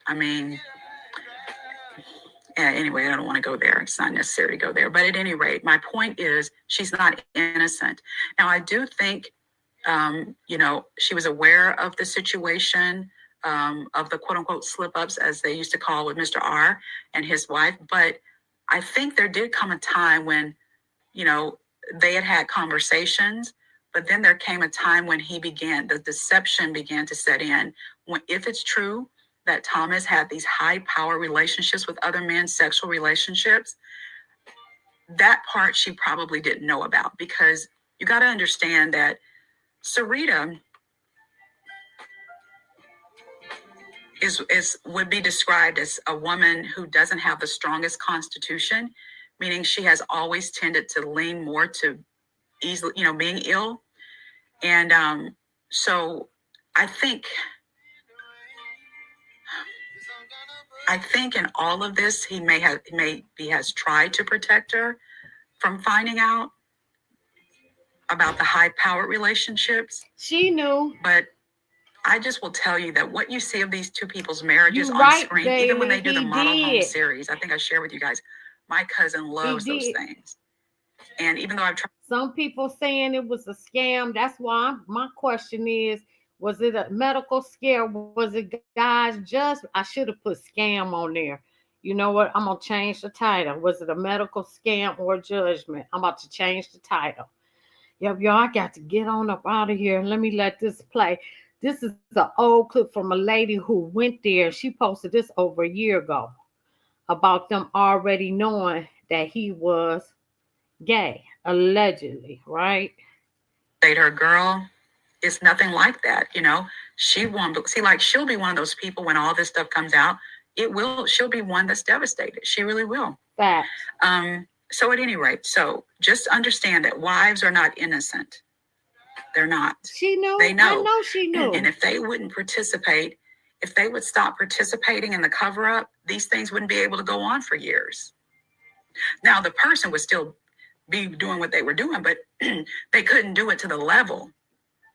I mean, yeah, anyway, I don't want to go there. It's not necessary to go there. But at any rate, my point is she's not innocent. Now, I do think, she was aware of the situation, of the quote unquote slip ups, as they used to call with Mr. R and his wife. But I think there did come a time when, they had conversations, but then there came a time when the deception began to set in. If it's true that Thomas had these high power relationships with other men, sexual relationships, that part she probably didn't know about, because you got to understand that Sarita would be described as a woman who doesn't have the strongest constitution, meaning she has always tended to lean more to easily, being ill. And so I think in all of this, he has tried to protect her from finding out about the high power relationships. She knew. But I just will tell you that what you see of these two people's marriages on screen, Bailey, even when they do the model home did. series, I think I shared with you guys, my cousin loves those things. And even though I've tried. Some people saying it was a scam. That's why my question is, was it a medical scare? Was it guys just, I should have put scam on there. You know what? I'm going to change the title. Was it a medical scam or judgment? I'm about to change the title. Yep, y'all, I got to get on up out of here. Let me let this play. This is an old clip from a lady who went there. She posted this over a year ago about them already knowing that he was gay, allegedly, right? Her girl, it's nothing like that, She won't see, like, she'll be one of those people when all this stuff comes out. She'll be one that's devastated. She really will. Facts. So at any rate, just understand that wives are not innocent. They're not. She knew. They know. I know she knew. And if they wouldn't participate, if they would stop participating in the cover up, these things wouldn't be able to go on for years. Now, the person would still be doing what they were doing, but they couldn't do it to the level.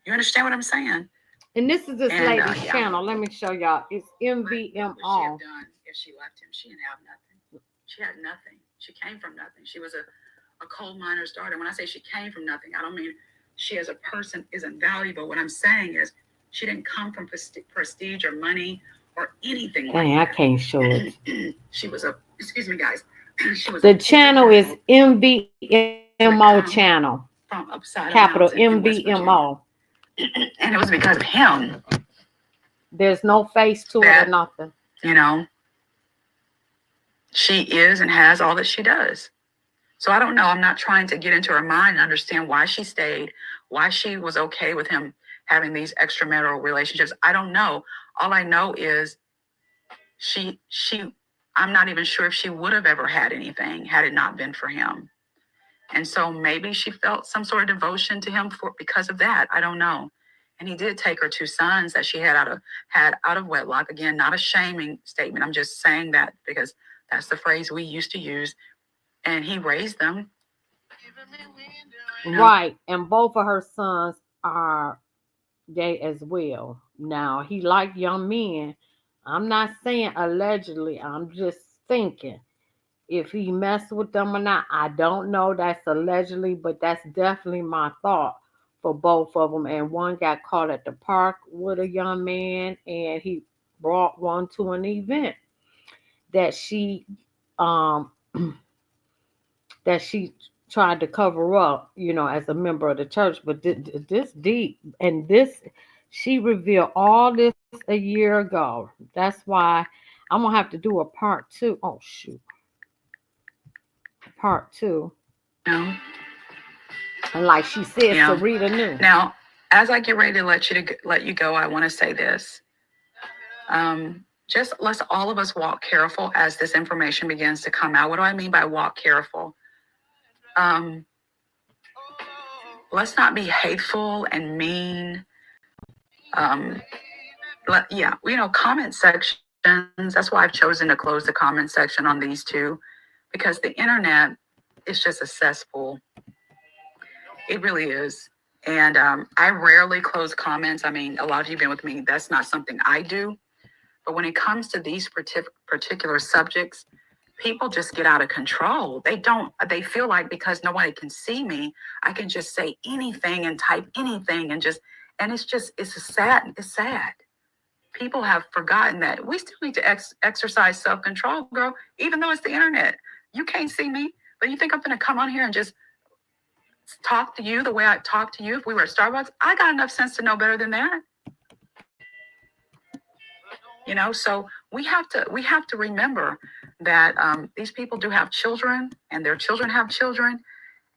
You understand what I'm saying? And this is this lady's channel. Let me show y'all. It's MVMO. If she left him, she didn't have nothing. She had nothing. She came from nothing. She was a coal miner's daughter. When I say she came from nothing, I don't mean she as a person isn't valuable. What I'm saying is she didn't come from prestige or money or anything like that. I can't show it. She was excuse me, guys. The channel is MVMO channel. From upside capital MVMO. And it was because of him. There's no face to it or nothing. She is and has all that she does. So I don't know. I'm not trying to get into her mind and understand why she stayed, why she was okay with him having these extramarital relationships. I don't know. All I know is I'm not even sure if she would have ever had anything had it not been for him. And so maybe she felt some sort of devotion to him because of that. I don't know. And he did take her 2 sons that she had out of wedlock. Again, not a shaming statement. I'm just saying that because that's the phrase we used to use. And he raised them. Right. And both of her sons are gay as well. Now, he liked young men. I'm not saying allegedly, I'm just thinking if he messed with them or not. I don't know. That's allegedly, but that's definitely my thought for both of them. And one got caught at the park with a young man, and he brought one to an event that um that she tried to cover up, as a member of the church. But this deep, and this, she revealed all this a year ago. That's why I'm gonna have to do a part two. Oh shoot, part two. No. And like she said, Yeah. Sarita knew. Now, as I get ready to let you go, I want to say this. Just let's all of us walk careful as this information begins to come out. What do I mean by walk careful? Let's not be hateful and mean. Comment sections. That's why I've chosen to close the comment section on these two, because the internet is just a cesspool. It really is. And I rarely close comments. I mean, a lot of you have been with me. That's not something I do. But when it comes to these particular subjects, people just get out of control. They feel like because nobody can see me, I can just say anything and type anything and it's sad. People have forgotten that we still need to exercise self-control, girl, even though it's the internet. You can't see me, but you think I'm going to come on here and just talk to you the way I talk to you if we were at Starbucks? I got enough sense to know better than that. So we have to remember that these people do have children, and their children have children.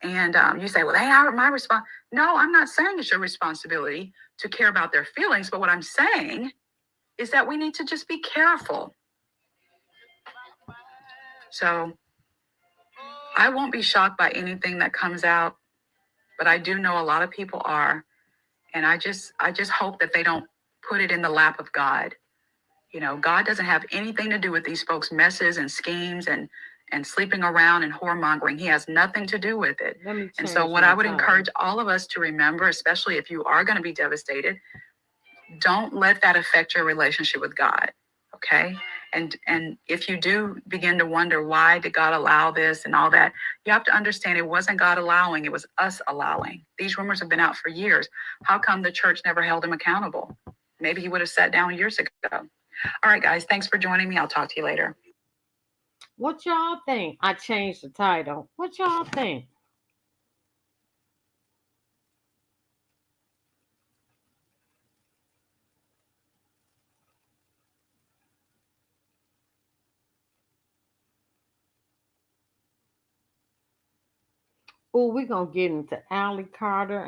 And you say, well, they are my response. No, I'm not saying it's your responsibility to care about their feelings. But what I'm saying is that we need to just be careful. So I won't be shocked by anything that comes out, but I do know a lot of people are. And I just hope that they don't put it in the lap of God. God doesn't have anything to do with these folks' messes and schemes and sleeping around and whoremongering. He has nothing to do with it. And so what I would encourage all of us to remember, especially if you are going to be devastated, don't let that affect your relationship with God. Okay? And if you do begin to wonder, why did God allow this and all that, you have to understand it wasn't God allowing, it was us allowing. These rumors have been out for years. How come the church never held him accountable? Maybe he would have sat down years ago. All right, guys, thanks for joining me. I'll talk to you later. What y'all think? I changed the title. What y'all think? Oh, we're going to get into Allie Carter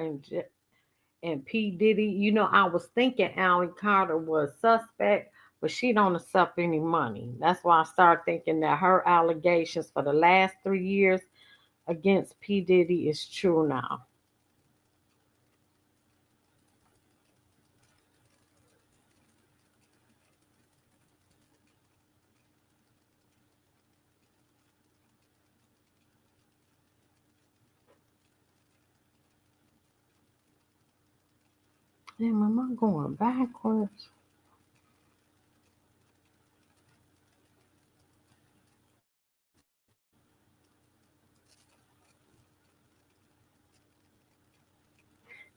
and P. Diddy. I was thinking Allie Carter was suspect, but she don't accept any money. That's why I started thinking that her allegations for the last 3 years against P. Diddy is true now. Damn, am I going backwards?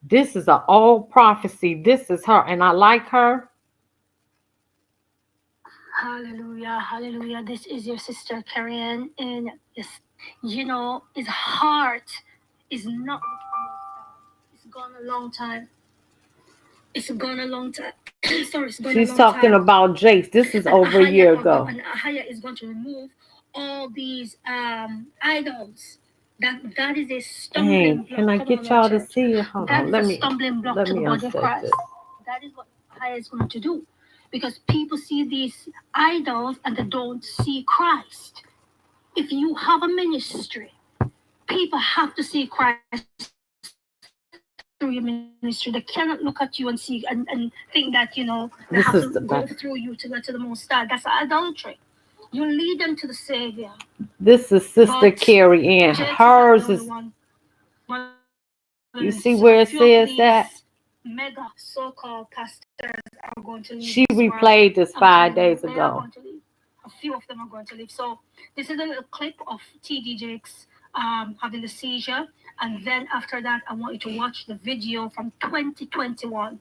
This is an old prophecy. This is her, and I like her. Hallelujah, hallelujah. This is your sister Karen, and his heart is not with us. It's gone a long time. It's gone a long time. Sorry, it's gone She's a long talking time. about Jace. This is over a year ago. And Ahaya is going to remove all these idols. That is a stumbling block. Can I get y'all to see it? Hold on. That is a stumbling block to the body of Christ. This. That is what Ahaya is going to do. Because people see these idols and they don't see Christ. If you have a ministry, people have to see Christ through your ministry. They cannot look at you and see and think that they This have is to the go back. through you to get to the Most High. That's idolatry. You lead them to the Savior. This is Sister But Carrie Ann. Jakes is not the Hers only is. one. Brothers and sisters, a You few see of where it these says that? mega so-called pastors are going to leave this She world. replayed I'm this telling you, 5 days they are going ago. to leave. A few of them are going to leave. So this is a little clip of T.D. Jakes having the seizure, and then after that, I want you to watch the video from 2021.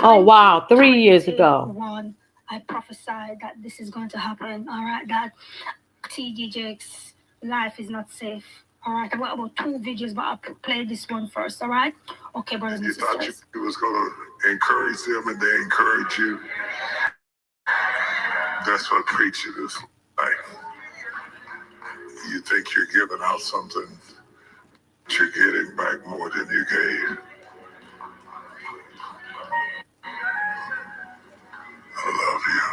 Oh wow, 3 years ago. 2021, I prophesied that this is going to happen. All right, that T.D. Jakes' life is not safe. All right, I've got about two videos, but I'll play this one first. All right, okay, brothers and You thought sisters. you was gonna encourage them, and they encourage you. That's what preaching is like. You think you're giving out something, but you're getting back more than you gave. I love you.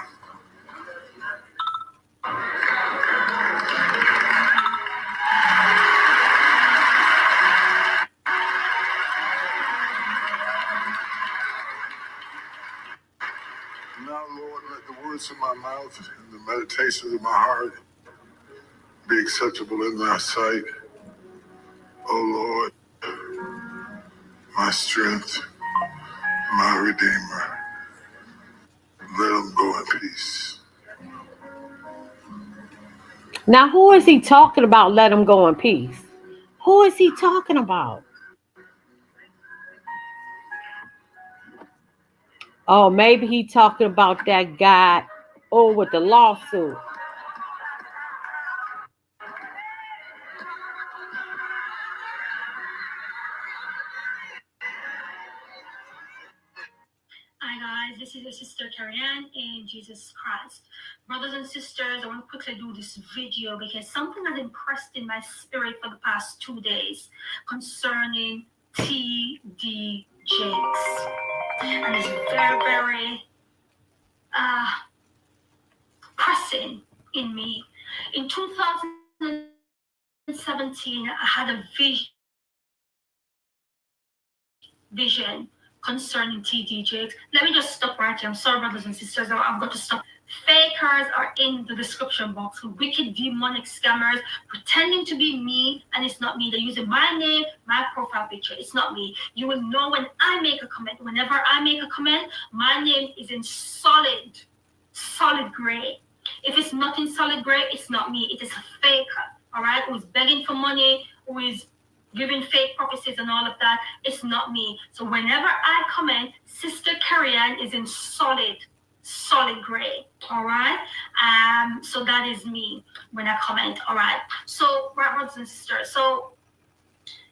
Now, Lord, let the words of my mouth and the meditations of my heart be acceptable in thy sight. O Lord, my strength, my redeemer. Let them go in peace. Now, who is he talking about? Let him go in peace. Who is he talking about? Oh, maybe he talking about that guy. Oh, with the lawsuit. Hi guys, this is your sister Karianne in Jesus Christ. Brothers and sisters, I want to quickly do this video because something has impressed in my spirit for the past 2 days concerning T.D. Jakes. And it's very, very pressing in me. In 2017, I had a vision concerning T.D. Jakes. Let me just stop right here. I'm sorry, brothers and sisters, I've got to stop. Fakers are in the description box. Wicked demonic scammers pretending to be me, and it's not me. They're using my name, my profile picture. It's not me. You will know when I make a comment. Whenever I make a comment, my name is in solid gray. If it's not in solid gray, it's not me. It is a faker, all right, who's begging for money, who is giving fake prophecies and all of that. It's not me. So whenever I comment, Sister Carrie-Ann is in solid gray, all right? So that is me when I comment, all right? So, brothers and sisters, so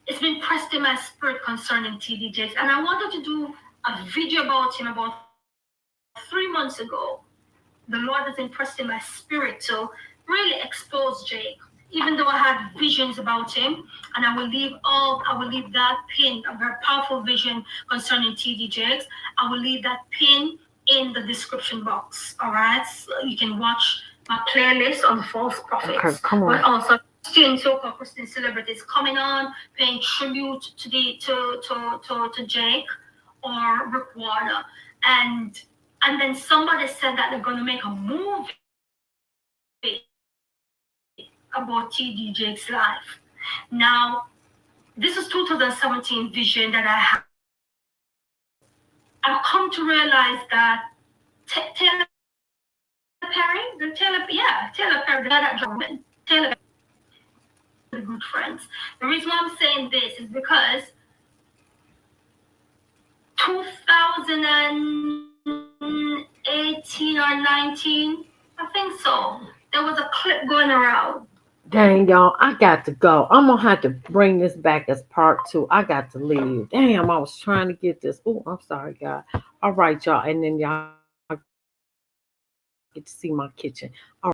it's been pressed in my spirit concerning T.D. Jakes, and I wanted to do a video about him about 3 months ago. The Lord has impressed in my spirit to really expose Jake, even though I had visions about him, and I will leave that pin, a very powerful vision concerning T.D. Jakes. I will leave that pin in the description box. All right, so you can watch my playlist on false prophets. Okay, come on. But also so-called Christian celebrities coming on, paying tribute to Jake or Rick Warner, and then somebody said that they're going to make a movie about T.D. Jake's life. Now, this is 2017 vision that I have. I've come to realize that Taylor Perry, Taylor Perry, good friends. The reason why I'm saying this is because 2018 or 19, I think so, there was a clip going around. Dang, y'all, I got to go. I'm going to have to bring this back as part 2. I got to leave. Damn, I was trying to get this. Oh, I'm sorry, God. All right, y'all. And then y'all get to see my kitchen. All right.